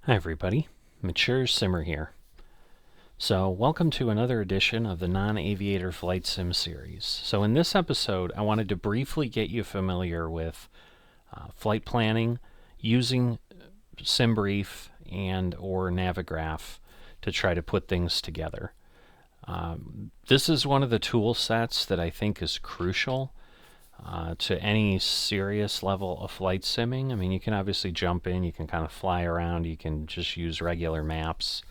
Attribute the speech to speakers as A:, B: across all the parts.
A: Hi everybody, Mature Simmer here. So welcome to another edition of the Non-Aviator Flight Sim series. So in this episode I wanted to briefly get you familiar with flight planning using Simbrief and or Navigraph to try to put things together. This is one of the tool sets that I think is crucial to any serious level of flight simming. I mean, you can obviously jump in, you can kind of fly around, you can just use regular maps,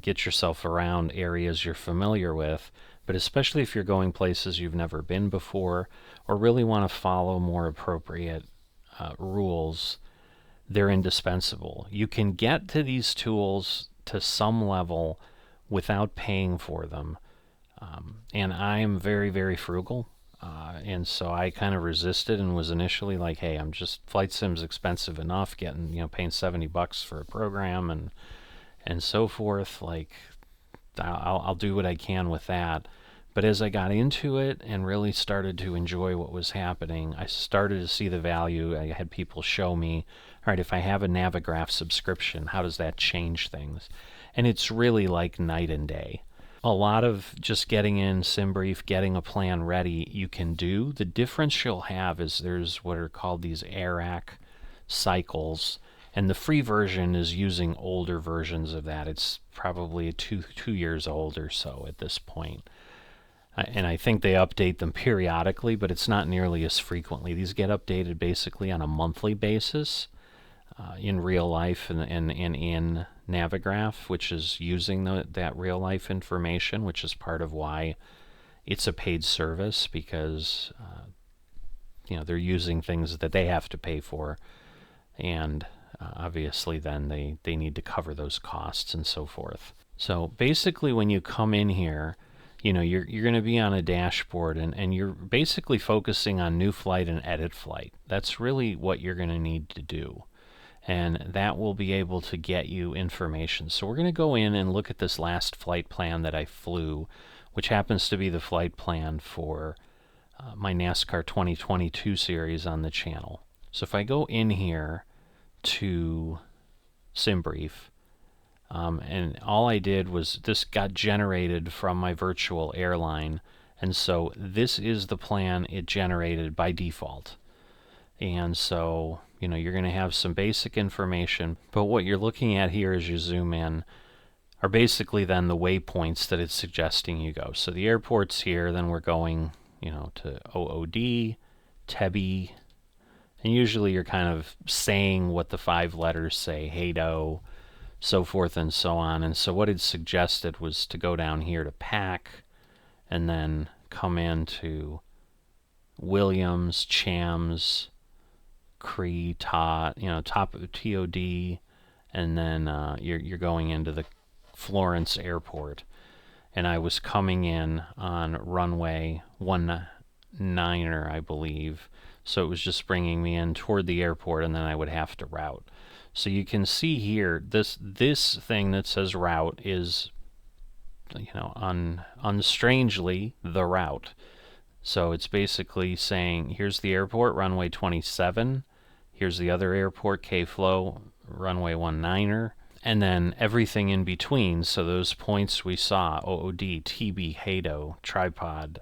A: get yourself around areas you're familiar with, but especially if you're going places you've never been before or really want to follow more appropriate rules, they're indispensable. You can get to these tools to some level without paying for them, and I'm very, very frugal. And so I kind of resisted and was initially like, hey, I'm just, flight sim's expensive enough, getting, paying $70 for a program and so forth. Like, I'll do what I can with that. But as I got into it and really started to enjoy what was happening, I started to see the value. I had people show me, all right, if I have a Navigraph subscription, how does that change things? And it's really like night and day. A lot of just getting in Simbrief, getting a plan ready, you can do. The difference you'll have is there's what are called these AIRAC cycles, and the free version is using older versions of that. It's probably two years old or so at this point. And I think they update them periodically, but it's not nearly as frequently. These get updated basically on a monthly basis in real life and in Navigraph, which is using that real life information, which is part of why it's a paid service, because they're using things that they have to pay for, and obviously then they need to cover those costs and so forth. So basically when you come in here, you're going to be on a dashboard and you're basically focusing on new flight and edit flight. That's really what you're going to need to do. And that will be able to get you information. So we're going to go in and look at this last flight plan that I flew, which happens to be the flight plan for my NASCAR 2022 series on the channel. So if I go in here to Simbrief, and all I did was this got generated from my virtual airline, and so this is the plan it generated by default. And so you're going to have some basic information, but what you're looking at here as you zoom in are basically then the waypoints that it's suggesting you go. So the airport's here, then we're going, to OOD, Tebi, and usually you're kind of saying what the 5 letters say, Hado, so forth and so on. And so what it suggested was to go down here to PAC, and then come into Williams, Chams, Cree, top of TOD, and then you're going into the Florence airport. And I was coming in on runway 19er, I believe. So it was just bringing me in toward the airport, and then I would have to route. So you can see here, this thing that says route is, unstrangely, the route. So it's basically saying, here's the airport, runway 27. Here's the other airport, K-Flow, runway 19er, and then everything in between. So those points we saw, OOD, TB, Hado, Tripod,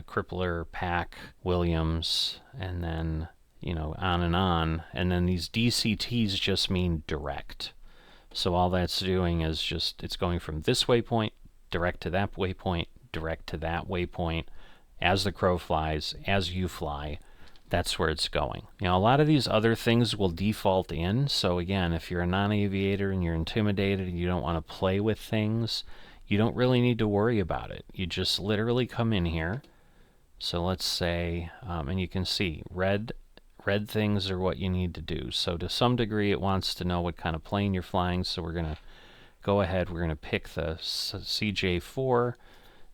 A: Crippler, PAC, Williams, and then, on and on. And then these DCTs just mean direct. So all that's doing is just, it's going from this waypoint, direct to that waypoint, direct to that waypoint. As the crow flies, as you fly, that's where it's going. A lot of these other things will default in. So again, if you're a non-aviator and you're intimidated and you don't want to play with things, you don't really need to worry about it. You just literally come in here. So let's say, and you can see red things are what you need to do. So to some degree it wants to know what kind of plane you're flying. So we're going to go ahead, we're going to pick the CJ4,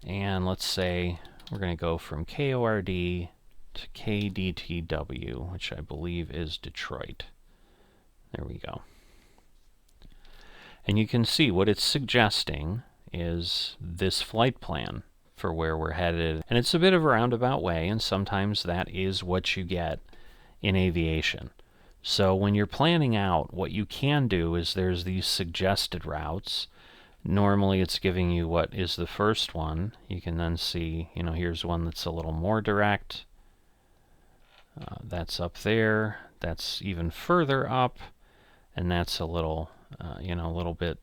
A: and let's say we're going to go from KORD to KDTW, which I believe is Detroit. There we go. And you can see what it's suggesting is this flight plan for where we're headed. And it's a bit of a roundabout way, and sometimes that is what you get in aviation. So when you're planning out, what you can do is there's these suggested routes. Normally it's giving you what is the first one. You can then see, here's one that's a little more direct. That's up there. That's even further up. And that's a little, a little bit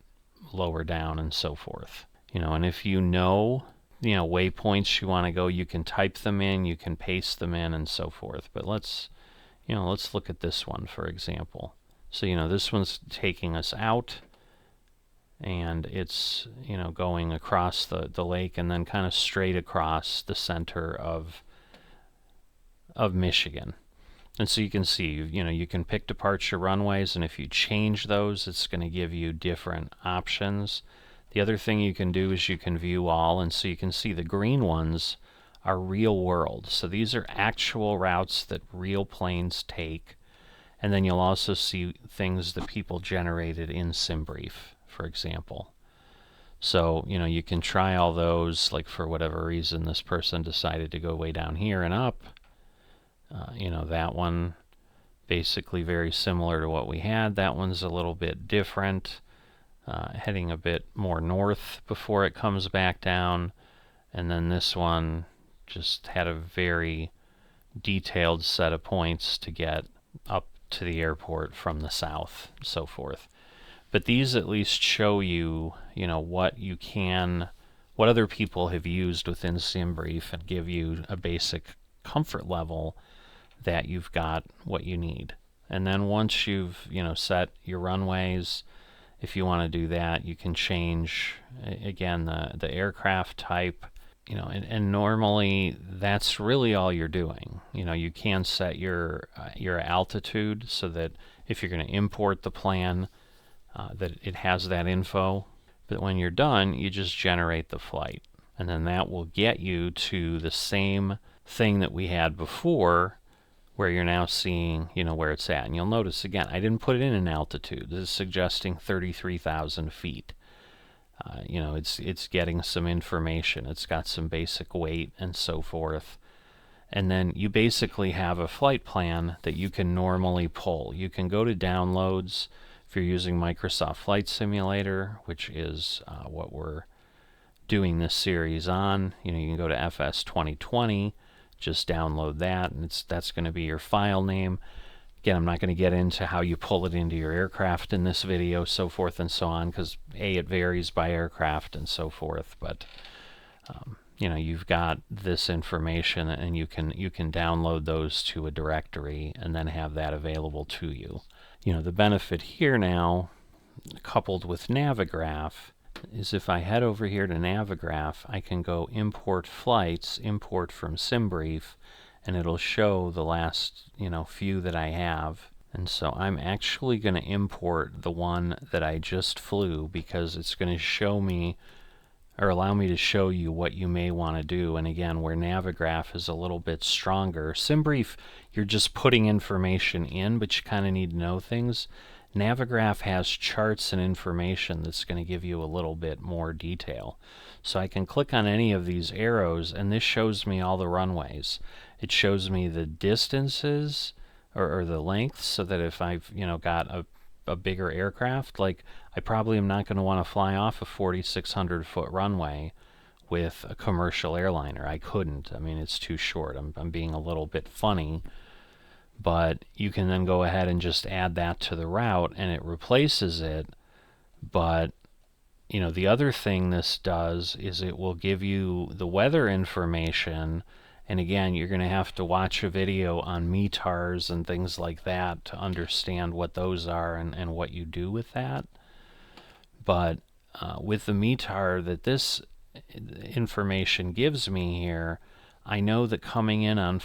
A: lower down and so forth. And if waypoints you want to go, you can type them in, you can paste them in and so forth. But let's look at this one, for example. So, this one's taking us out, and it's, going across the lake and then kind of straight across the center of Michigan. And so you can see, you can pick departure runways, and if you change those, it's going to give you different options. The other thing you can do is you can view all, and so you can see the green ones are real world. So these are actual routes that real planes take. And then you'll also see things that people generated in Simbrief, for example. So, you can try all those, like for whatever reason this person decided to go way down here and up. That one basically very similar to what we had. That one's a little bit different, heading a bit more north before it comes back down. And then this one just had a very detailed set of points to get up to the airport from the south, and so forth. But these at least show you, what other people have used within Simbrief, and give you a basic comfort level that you've got what you need. And then once you've, set your runways, if you want to do that, you can change, again, the aircraft type, and normally that's really all you're doing. You can set your altitude so that if you're going to import the plan, that it has that info. But when you're done, you just generate the flight. And then that will get you to the same thing that we had before, where you're now seeing, where it's at. And you'll notice, again, I didn't put it in an altitude. This is suggesting 33,000 feet. It's getting some information. It's got some basic weight and so forth. And then you basically have a flight plan that you can normally pull. You can go to downloads if you're using Microsoft Flight Simulator, which is what we're doing this series on. You can go to FS 2020, just download that, and that's going to be your file name. Again, I'm not going to get into how you pull it into your aircraft in this video, so forth and so on, because it varies by aircraft and so forth. But you've got this information, and you can download those to a directory and then have that available to you. The benefit here now, coupled with Navigraph, is if I head over here to Navigraph, I can go import flights, import from Simbrief, and it'll show the last, few that I have. And so I'm actually going to import the one that I just flew, because it's going to show me, or allow me to show you what you may want to do. And again, where Navigraph is a little bit stronger. Simbrief, you're just putting information in, but you kind of need to know things. Navigraph has charts and information that's going to give you a little bit more detail. So I can click on any of these arrows, and this shows me all the runways. It shows me the distances or the lengths, so that if I've got a bigger aircraft, like I probably am not going to want to fly off a 4,600 foot runway with a commercial airliner. I couldn't. I mean, it's too short. I'm being a little bit funny. But you can then go ahead and just add that to the route, and it replaces it. But the other thing this does is it will give you the weather information. And again, you're going to have to watch a video on METARs and things like that to understand what those are and what you do with that. But with the METAR that this information gives me here, I know that coming in on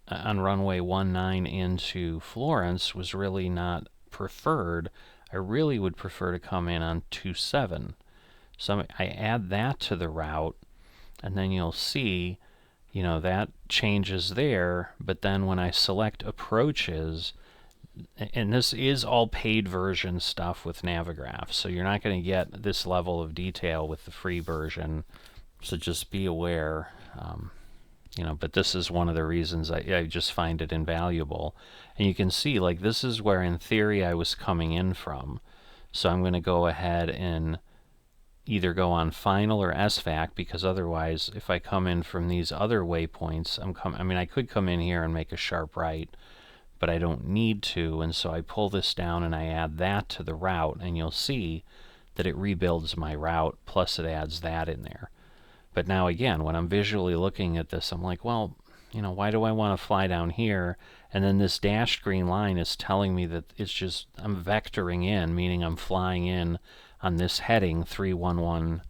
A: runway 19 into Florence was really not preferred. I really would prefer to come in on 27. So I add that to the route, and then you'll see, that changes there. But then when I select approaches, and this is all paid version stuff with Navigraph, so you're not going to get this level of detail with the free version. So just be aware. But this is one of the reasons I just find it invaluable. And you can see, like, this is where in theory I was coming in from. So I'm going to go ahead and either go on final or SVAC, because otherwise if I come in from these other waypoints, I could come in here and make a sharp right, but I don't need to, and so I pull this down and I add that to the route, and you'll see that it rebuilds my route, plus it adds that in there. But now again, when I'm visually looking at this, I'm like, well, why do I want to fly down here? And then this dashed green line is telling me that it's just, I'm vectoring in, meaning I'm flying in on this heading 311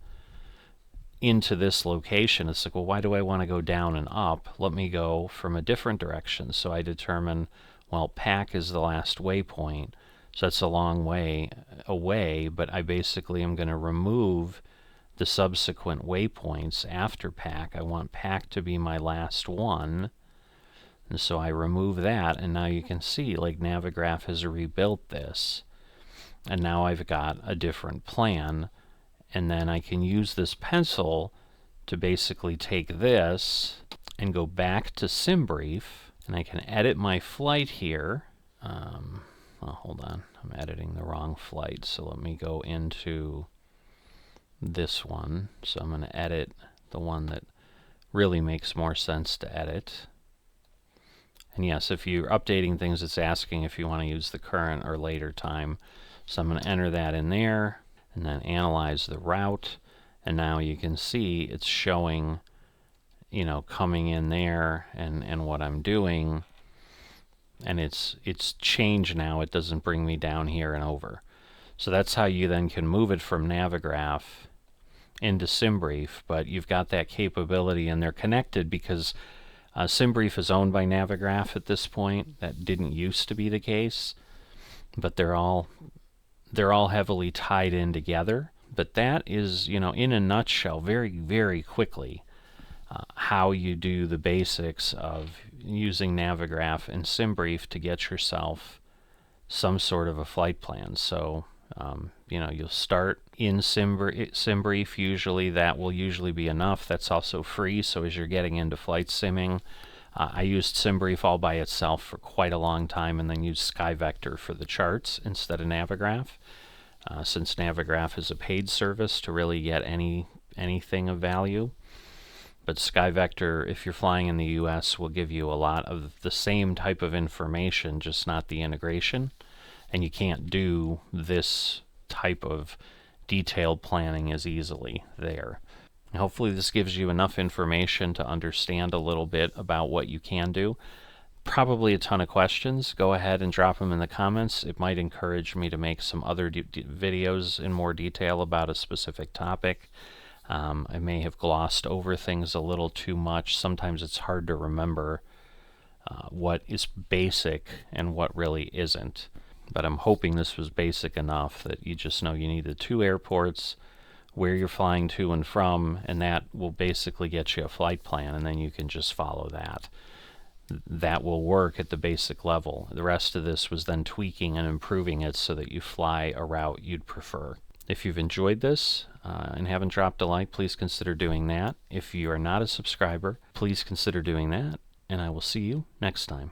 A: into this location. It's like, well, why do I want to go down and up? Let me go from a different direction. So I determine, well, PAC is the last waypoint, so that's a long way away, but I basically am going to remove the subsequent waypoints after PAC. I want PAC to be my last one, and so I remove that, and now you can see, like, Navigraph has rebuilt this, and now I've got a different plan. And then I can use this pencil to basically take this and go back to Simbrief, and I can edit my flight here. Well, hold on, I'm editing the wrong flight, so let me go into this one. So I'm going to edit the one that really makes more sense to edit. And yes, if you're updating things, it's asking if you want to use the current or later time. So I'm going to enter that in there, and then analyze the route, and now you can see it's showing, coming in there and what I'm doing, and it's changed now. It doesn't bring me down here and over. So that's how you then can move it from Navigraph into Simbrief, but you've got that capability, and they're connected because Simbrief is owned by Navigraph at this point. That didn't used to be the case, but they're all heavily tied in together. But that is, in a nutshell, very, very quickly, how you do the basics of using Navigraph and Simbrief to get yourself some sort of a flight plan. So, you'll start in Simbrief. Usually that will usually be enough. That's also free, so as you're getting into flight simming, I used Simbrief all by itself for quite a long time, and then used SkyVector for the charts instead of Navigraph, since Navigraph is a paid service to really get anything of value. But SkyVector, if you're flying in the US, will give you a lot of the same type of information, just not the integration. And you can't do this type of detailed planning as easily there. Hopefully this gives you enough information to understand a little bit about what you can do. Probably a ton of questions. Go ahead and drop them in the comments. It might encourage me to make some other videos in more detail about a specific topic. I may have glossed over things a little too much. Sometimes it's hard to remember what is basic and what really isn't. But I'm hoping this was basic enough that you just know you need the 2 airports, where you're flying to and from, and that will basically get you a flight plan, and then you can just follow that. That will work at the basic level. The rest of this was then tweaking and improving it so that you fly a route you'd prefer. If you've enjoyed this and haven't dropped a like, please consider doing that. If you are not a subscriber, please consider doing that, and I will see you next time.